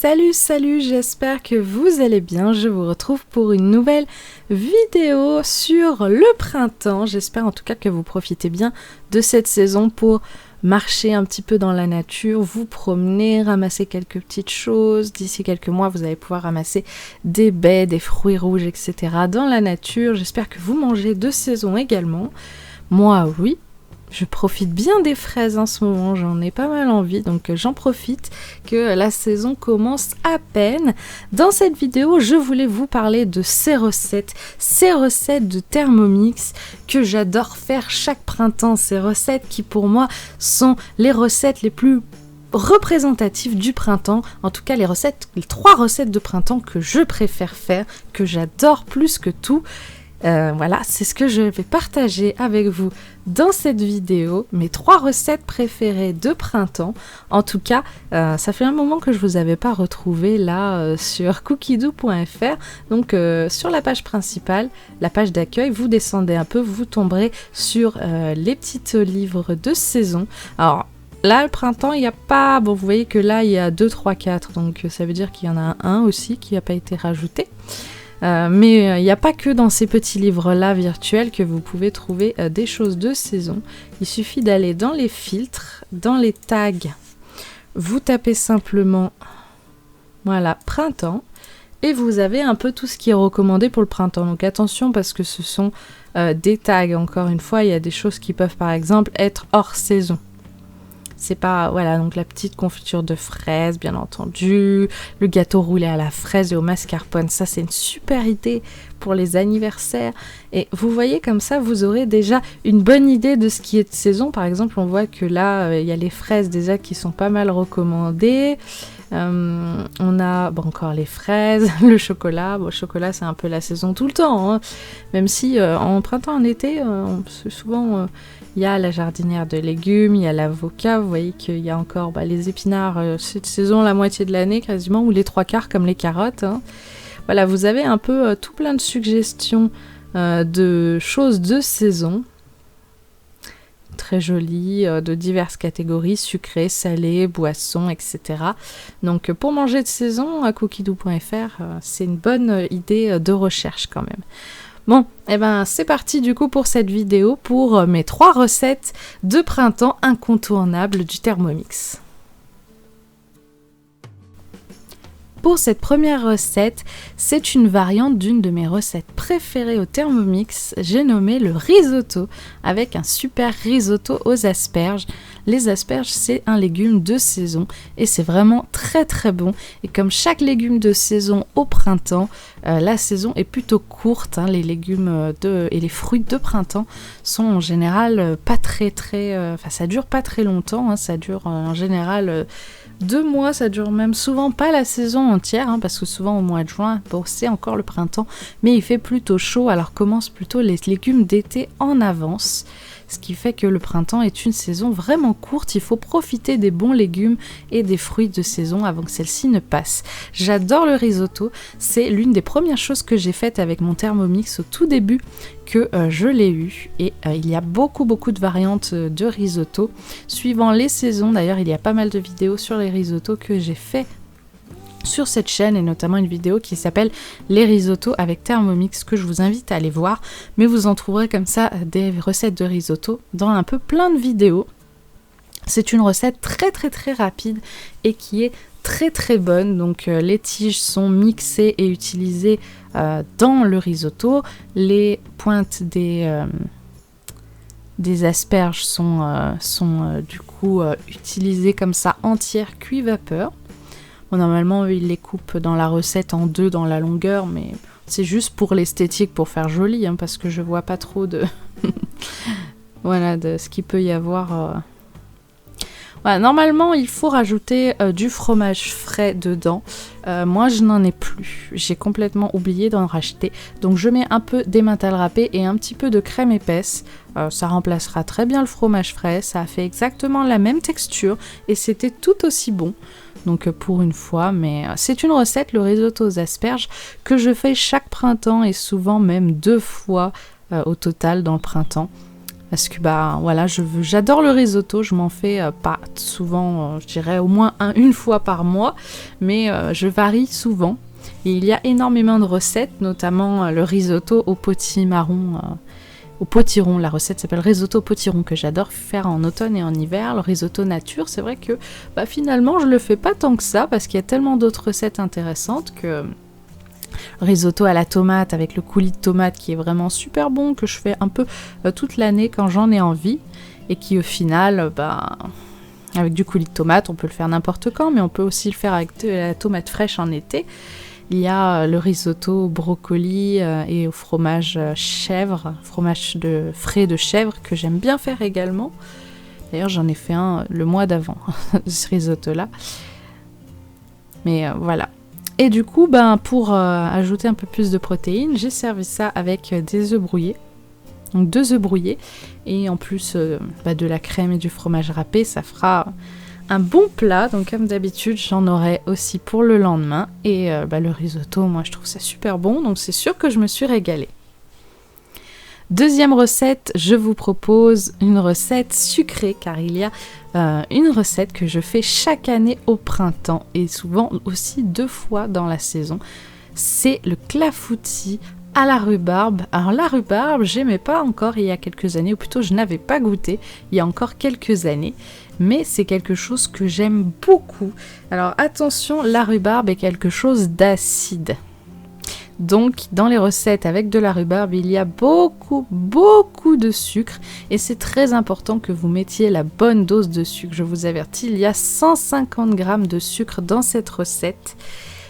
Salut, j'espère que vous allez bien. Je vous retrouve pour une nouvelle vidéo sur le printemps. J'espère en tout cas que vous profitez bien de cette saison pour marcher un petit peu dans la nature, vous promener, ramasser quelques petites choses. D'ici quelques mois, vous allez pouvoir ramasser des baies, des fruits rouges, etc. dans la nature. J'espère que vous mangez de saison également. Moi, oui. Je profite bien des fraises en ce moment, j'en ai pas mal envie, donc j'en profite que la saison commence à peine. Dans cette vidéo, je voulais vous parler de ces recettes de Thermomix que j'adore faire chaque printemps. Ces recettes qui pour moi sont les recettes les plus représentatives du printemps, en tout cas les 3 recettes de printemps que je préfère faire, que j'adore plus que tout. Voilà, c'est ce que je vais partager avec vous dans cette vidéo, mes 3 recettes préférées de printemps. En tout cas, ça fait un moment que je vous avais pas retrouvé là sur cookiedoo.fr. Donc sur la page principale, la page d'accueil, vous descendez un peu, vous tomberez sur les petits livres de saison. Alors là, le printemps, il n'y a pas... Bon, vous voyez que là, il y a 2, 3, 4, donc ça veut dire qu'il y en a un aussi qui n'a pas été rajouté. Mais il n'y a pas que dans ces petits livres-là virtuels que vous pouvez trouver des choses de saison. Il suffit d'aller dans les filtres, dans les tags. Vous tapez simplement, voilà, printemps. Et vous avez un peu tout ce qui est recommandé pour le printemps. Donc attention parce que ce sont des tags. Encore une fois, il y a des choses qui peuvent par exemple être hors saison. C'est pas, voilà, donc la petite confiture de fraises, bien entendu, le gâteau roulé à la fraise et au mascarpone, ça c'est une super idée pour les anniversaires. Et vous voyez comme ça, vous aurez déjà une bonne idée de ce qui est de saison. Par exemple, on voit que là, il y a les fraises déjà qui sont pas mal recommandées. On a encore les fraises, le chocolat. Bon, le chocolat, c'est un peu la saison tout le temps, hein. Même si en printemps, en été, souvent... il y a la jardinière de légumes, il y a l'avocat, vous voyez qu'il y a encore les épinards, cette saison la moitié de l'année quasiment, ou les 3/4 comme les carottes. Hein. Voilà, vous avez un peu tout plein de suggestions de choses de saison, très jolies, de diverses catégories, sucrées, salées, boissons, etc. Donc pour manger de saison, à cookiedoo.fr, c'est une bonne idée de recherche quand même. Bon, et c'est parti du coup pour cette vidéo pour mes 3 recettes de printemps incontournables du Thermomix. Pour cette première recette, c'est une variante d'une de mes recettes préférées au Thermomix. J'ai nommé le risotto, avec un super risotto aux asperges. Les asperges, c'est un légume de saison et c'est vraiment très très bon. Et comme chaque légume de saison au printemps, la saison est plutôt courte. Hein. Les légumes et les fruits de printemps sont en général pas très... ça dure pas très longtemps. Hein. Ça dure en général... 2 mois, ça dure même souvent pas la saison entière, hein, parce que souvent au mois de juin, bon, c'est encore le printemps, mais il fait plutôt chaud, alors commencent plutôt les légumes d'été en avance, ce qui fait que le printemps est une saison vraiment courte. Il faut profiter des bons légumes et des fruits de saison avant que celle-ci ne passe. J'adore le risotto, c'est l'une des premières choses que j'ai faites avec mon Thermomix au tout début que je l'ai eu, et il y a beaucoup de variantes de risotto suivant les saisons. D'ailleurs, il y a pas mal de vidéos sur les risottos que j'ai fait sur cette chaîne, et notamment une vidéo qui s'appelle les risottos avec Thermomix que je vous invite à aller voir, mais vous en trouverez comme ça des recettes de risotto dans un peu plein de vidéos. C'est une recette très rapide et qui est très bonne. Donc les tiges sont mixées et utilisées dans le risotto. Les pointes des asperges sont du coup utilisées comme ça entières, cuit vapeur. Bon, normalement ils les coupent dans la recette en 2 dans la longueur, mais c'est juste pour l'esthétique, pour faire joli, hein, parce que je vois pas trop de voilà, de ce qu'il peut y avoir. Voilà, normalement, il faut rajouter du fromage frais dedans. Moi, je n'en ai plus. J'ai complètement oublié d'en racheter. Donc, je mets un peu d'emmental râpé et un petit peu de crème épaisse. Ça remplacera très bien le fromage frais. Ça a fait exactement la même texture et c'était tout aussi bon. Donc, pour une fois, mais c'est une recette, le risotto aux asperges, que je fais chaque printemps et souvent même 2 fois au total dans le printemps. parce que voilà, j'adore le risotto, je m'en fais pas souvent, je dirais au moins une fois par mois, mais je varie souvent. Et il y a énormément de recettes, notamment le risotto au potimarron, au potiron. La recette s'appelle risotto au potiron, que j'adore faire en automne et en hiver. Le risotto nature, c'est vrai que finalement je le fais pas tant que ça, parce qu'il y a tellement d'autres recettes intéressantes que... Risotto à la tomate avec le coulis de tomate qui est vraiment super bon, que je fais un peu toute l'année quand j'en ai envie, et qui au final, avec du coulis de tomate, on peut le faire n'importe quand, mais on peut aussi le faire avec de la tomate fraîche en été. Il y a le risotto au brocoli et au fromage chèvre, fromage frais de chèvre, que j'aime bien faire également. D'ailleurs, j'en ai fait un le mois d'avant, ce risotto-là. Mais voilà. Et du coup, pour ajouter un peu plus de protéines, j'ai servi ça avec des œufs brouillés. Donc 2 œufs brouillés. Et en plus de la crème et du fromage râpé, ça fera un bon plat. Donc comme d'habitude, j'en aurai aussi pour le lendemain. Et le risotto, moi je trouve ça super bon. Donc c'est sûr que je me suis régalée. Deuxième recette, je vous propose une recette sucrée, car il y a une recette que je fais chaque année au printemps et souvent aussi 2 fois dans la saison. C'est le clafoutis à la rhubarbe. Alors la rhubarbe, j'aimais pas encore il y a quelques années, ou plutôt je n'avais pas goûté il y a encore quelques années, mais c'est quelque chose que j'aime beaucoup. Alors attention, la rhubarbe est quelque chose d'acide. Donc, dans les recettes avec de la rhubarbe, il y a beaucoup de sucre et c'est très important que vous mettiez la bonne dose de sucre. Je vous avertis, il y a 150 g de sucre dans cette recette.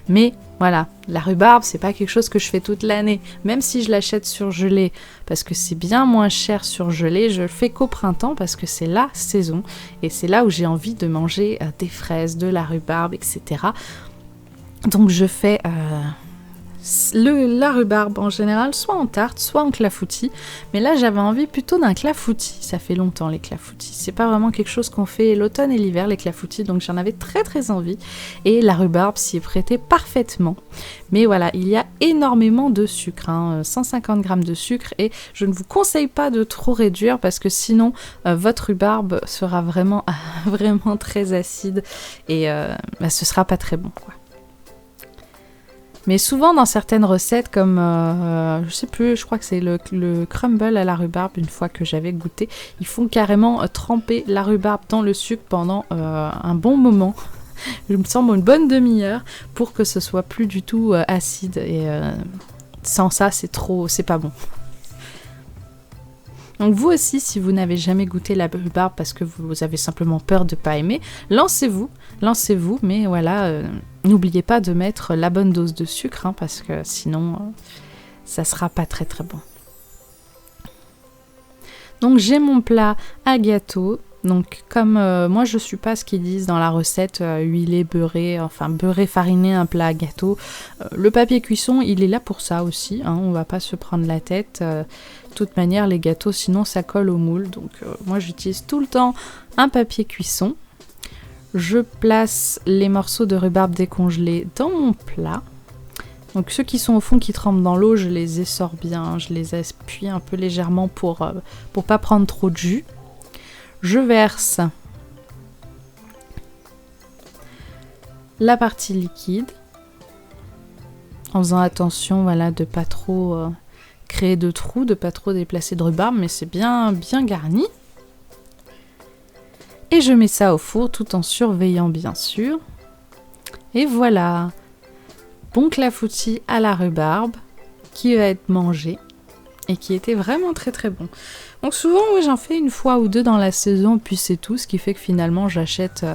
Mais voilà, la rhubarbe, c'est pas quelque chose que je fais toute l'année. Même si je l'achète surgelée, parce que c'est bien moins cher surgelé, je le fais qu'au printemps parce que c'est la saison et c'est là où j'ai envie de manger des fraises, de la rhubarbe, etc. Donc je fais... la rhubarbe en général, soit en tarte, soit en clafoutis. Mais là, j'avais envie plutôt d'un clafoutis. Ça fait longtemps, les clafoutis. C'est pas vraiment quelque chose qu'on fait l'automne et l'hiver, les clafoutis. Donc j'en avais très envie. Et la rhubarbe s'y est prêtée parfaitement. Mais voilà, il y a énormément de sucre. 150 g de sucre. Et je ne vous conseille pas de trop réduire parce que sinon, votre rhubarbe sera vraiment très acide. Et ce sera pas très bon, quoi. Mais souvent dans certaines recettes comme, je sais plus, je crois que c'est le crumble à la rhubarbe, une fois que j'avais goûté, ils font carrément tremper la rhubarbe dans le sucre pendant un bon moment, il me semble une bonne demi-heure, pour que ce soit plus du tout acide. Et sans ça, c'est pas bon. Donc vous aussi, si vous n'avez jamais goûté la rhubarbe parce que vous avez simplement peur de ne pas aimer, lancez-vous, mais voilà, n'oubliez pas de mettre la bonne dose de sucre, parce que sinon, ça sera pas très bon. Donc j'ai mon plat à gâteau. Donc comme moi je suis pas ce qu'ils disent dans la recette, huilé, beurré, beurré, fariné, un plat à gâteau. Le papier cuisson, il est là pour ça aussi, on va pas se prendre la tête. De toute manière, les gâteaux, sinon ça colle au moule. Donc moi j'utilise tout le temps un papier cuisson. Je place les morceaux de rhubarbe décongelés dans mon plat. Donc ceux qui sont au fond, qui trempent dans l'eau, je les essore bien, je les appuie un peu légèrement pour pas prendre trop de jus. Je verse la partie liquide en faisant attention, voilà, de pas trop créer de trous, de pas trop déplacer de rhubarbe, mais c'est bien garni. Et je mets ça au four tout en surveillant bien sûr. Et voilà, bon clafoutis à la rhubarbe qui va être mangé et qui était vraiment très bon. Donc souvent, j'en fais une fois ou deux dans la saison, puis c'est tout, ce qui fait que finalement, j'achète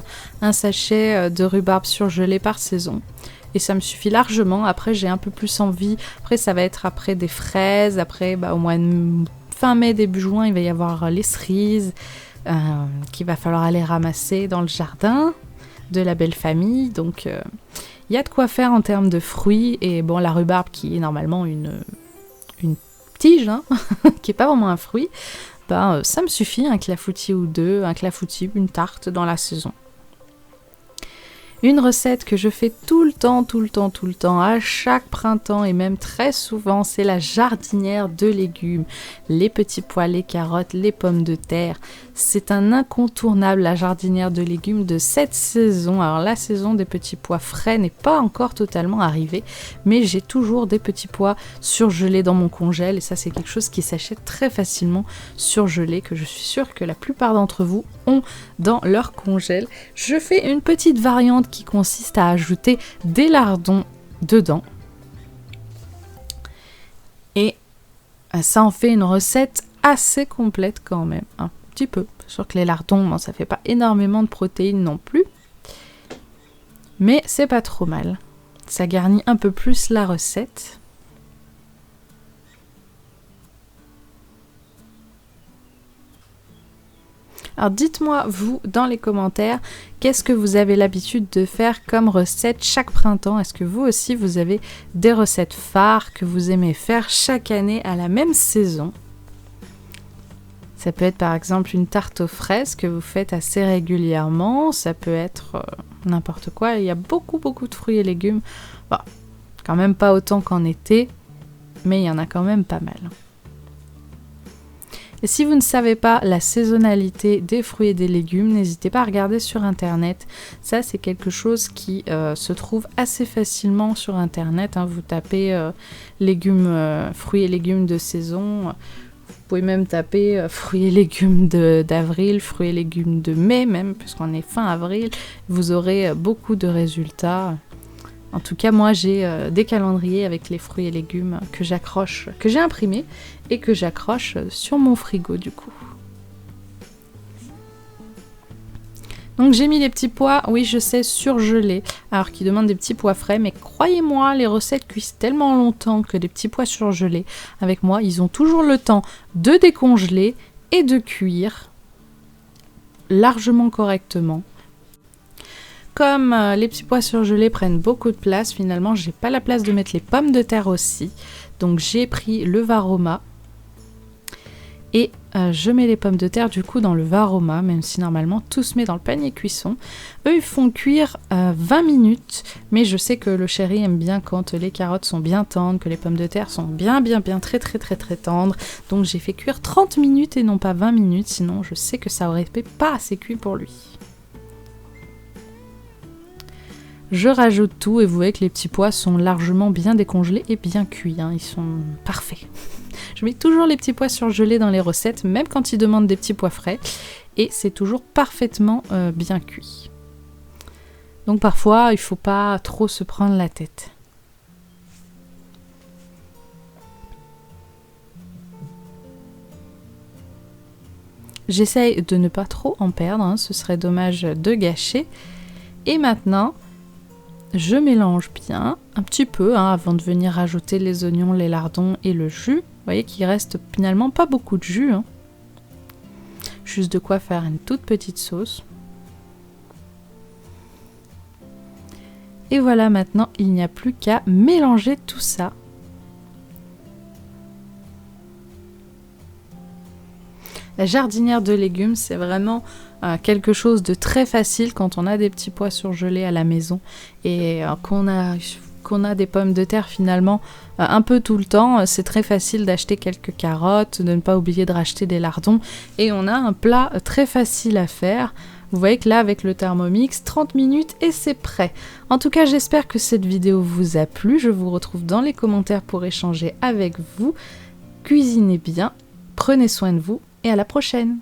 un sachet de rhubarbe surgelée par saison. Et ça me suffit largement. Après, j'ai un peu plus envie. Après, ça va être après des fraises. Après, au mois de fin mai, début juin, il va y avoir les cerises qu'il va falloir aller ramasser dans le jardin de la belle famille. Donc, il y a de quoi faire en termes de fruits. Et bon, la rhubarbe qui est normalement une tige, qui est pas vraiment un fruit, ça me suffit, un clafoutis ou deux, un clafoutis, une tarte dans la saison. Une recette que je fais tout le temps, à chaque printemps et même très souvent, c'est la jardinière de légumes. Les petits pois, les carottes, les pommes de terre. C'est un incontournable, la jardinière de légumes de cette saison. Alors la saison des petits pois frais n'est pas encore totalement arrivée, mais j'ai toujours des petits pois surgelés dans mon congèle et ça c'est quelque chose qui s'achète très facilement surgelé, que je suis sûre que la plupart d'entre vous ont dans leur congèle. Je fais une petite variante qui consiste à ajouter des lardons dedans. Et ça en fait une recette assez complète quand même. Un petit peu. C'est sûr que les lardons, bon, ça fait pas énormément de protéines non plus. Mais c'est pas trop mal. Ça garnit un peu plus la recette. Alors dites-moi, vous, dans les commentaires, qu'est-ce que vous avez l'habitude de faire comme recette chaque printemps? Est-ce que vous aussi, vous avez des recettes phares que vous aimez faire chaque année à la même saison? Ça peut être par exemple une tarte aux fraises que vous faites assez régulièrement. Ça peut être n'importe quoi. Il y a beaucoup de fruits et légumes. Bon, quand même pas autant qu'en été, mais il y en a quand même pas mal. Et si vous ne savez pas la saisonnalité des fruits et des légumes, n'hésitez pas à regarder sur internet. Ça c'est quelque chose qui se trouve assez facilement sur internet. Vous tapez fruits et légumes de saison. Vous pouvez même taper fruits et légumes d'avril, fruits et légumes de mai même, puisqu'on est fin avril. Vous aurez beaucoup de résultats. En tout cas, moi, j'ai des calendriers avec les fruits et légumes que j'accroche, que j'ai imprimés et que j'accroche sur mon frigo du coup. Donc j'ai mis les petits pois, oui je sais, surgelés, alors qu'ils demandent des petits pois frais, mais croyez-moi, les recettes cuisent tellement longtemps que les petits pois surgelés, avec moi, ils ont toujours le temps de décongeler et de cuire largement correctement. Comme les petits pois surgelés prennent beaucoup de place, finalement, j'ai pas la place de mettre les pommes de terre aussi. Donc j'ai pris le Varoma et je mets les pommes de terre du coup dans le Varoma, même si normalement tout se met dans le panier cuisson. Eux, ils font cuire 20 minutes, mais je sais que le chéri aime bien quand les carottes sont bien tendres, que les pommes de terre sont bien très tendres. Donc j'ai fait cuire 30 minutes et non pas 20 minutes, sinon je sais que ça aurait été pas assez cuit pour lui. Je rajoute tout et vous voyez que les petits pois sont largement bien décongelés et bien cuits, ils sont parfaits. Je mets toujours les petits pois surgelés dans les recettes, même quand ils demandent des petits pois frais, et c'est toujours parfaitement bien cuit. Donc parfois, il ne faut pas trop se prendre la tête. J'essaye de ne pas trop en perdre, ce serait dommage de gâcher. Et maintenant, je mélange bien, un petit peu, avant de venir rajouter les oignons, les lardons et le jus. Vous voyez qu'il reste finalement pas beaucoup de jus. Juste de quoi faire une toute petite sauce. Et voilà, maintenant, il n'y a plus qu'à mélanger tout ça. La jardinière de légumes, c'est vraiment quelque chose de très facile quand on a des petits pois surgelés à la maison et qu'on a des pommes de terre finalement un peu tout le temps. C'est très facile d'acheter quelques carottes, de ne pas oublier de racheter des lardons et on a un plat très facile à faire. Vous voyez que là, avec le Thermomix, 30 minutes et c'est prêt. En tout cas, j'espère que cette vidéo vous a plu. Je vous retrouve dans les commentaires pour échanger avec vous. Cuisinez bien, prenez soin de vous et à la prochaine!